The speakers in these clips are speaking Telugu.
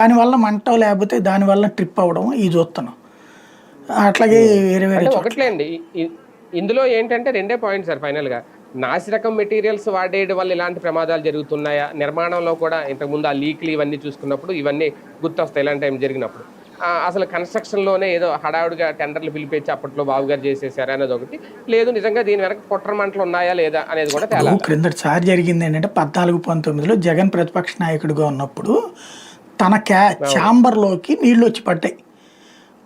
దానివల్ల మంట లేకపోతే దానివల్ల ట్రిప్ అవ్వడం ఇది చూస్తున్నాం. అట్లాగే వేరే వేరే అంటే చోట్ల. ఒకట్లేండి ఇందులో ఏంటంటే రెండే పాయింట్ సార్ ఫైనల్గా. నాసిరకం మెటీరియల్స్ వాడేయడం వల్ల ఇలాంటి ప్రమాదాలు జరుగుతున్నాయా, నిర్మాణంలో కూడా ఇంతకుముందు ఆ లీక్లు ఇవన్నీ చూసుకున్నప్పుడు ఇవన్నీ గుర్తొస్తాయి ఇలాంటి టైం జరిగినప్పుడు. అసలు కన్స్ట్రక్షన్లోనే ఏదో హడావుడిగా టెండర్లు పిలిపించి అప్పట్లో బాబుగారు చేసేసారు అనేది ఒకటి, లేదు నిజంగా దీని వెనక కుట్ర మంటలు ఉన్నాయా లేదా అనేది కూడా ఇప్పుడు తేలాలి. క్రిందటిసారి జరిగింది ఏంటంటే 14-19లో జగన్ ప్రతిపక్ష నాయకుడిగా ఉన్నప్పుడు తన ఛాంబర్లోకి నీళ్లు వచ్చి పడ్డాయి.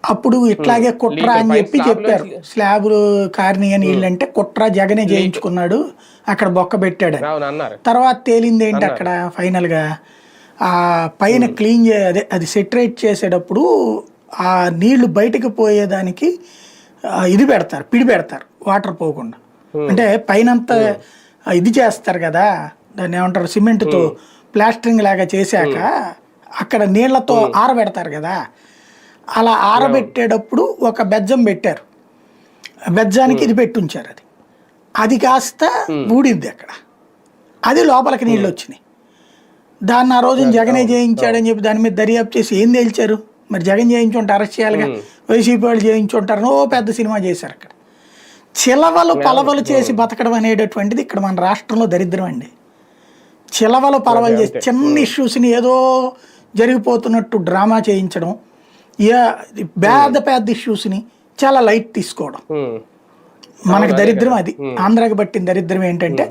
అప్పుడు ఇట్లాగే కుట్ర అని చెప్పి చెప్పారు, స్లాబ్ కారినీయ నీళ్ళు అంటే కుట్ర జగనే చేయించుకున్నాడు, అక్కడ బొక్క పెట్టాడు. అన్నారు. తర్వాత తేలింది ఏంటి అక్కడ ఫైనల్గా ఆ పైన క్లీన్ అదే అది సెటరేట్ చేసేటప్పుడు ఆ నీళ్లు బయటకు పోయేదానికి ఇది పెడతారు, పిడి పెడతారు వాటర్ పోకుండా. అంటే పైనంతా ఇది చేస్తారు కదా, దాన్ని ఏమంటారు, సిమెంట్తో ప్లాస్టరింగ్ లాగా చేశాక అక్కడ నీళ్లతో ఆరబెడతారు కదా, అలా ఆరబెట్టేటప్పుడు ఒక బెజ్జం పెట్టారు, బెజ్జానికి ఇది పెట్టుంచారు. అది కాస్త ఊడింది అక్కడ, అది లోపలికి నీళ్ళు వచ్చినాయి. దాన్ని ఆ రోజున జగనే చేయించాడని చెప్పి దాని మీద దర్యాప్తు చేసి ఏం తేల్చారు? మరి జగన్ చేయించుంటే అరెస్ట్ చేయాలిగా, వైసీపీ వాళ్ళు చేయించుంటారని ఓ పెద్ద సినిమా చేశారు. అక్కడ చిలవలు పలవలు చేసి బతకడం అనేటటువంటిది ఇక్కడ మన రాష్ట్రంలో దరిద్రం అండి. చిలవలు పలవలు చేసి చిన్న ఇష్యూస్ని ఏదో జరిగిపోతున్నట్టు డ్రామా చేయించడం, పెద్ద పెద్ద ఇష్యూస్ని చాలా లైట్ తీసుకోవడం మనకు దరిద్రం. అది ఆంధ్రాకి పట్టిన దరిద్రం ఏంటంటే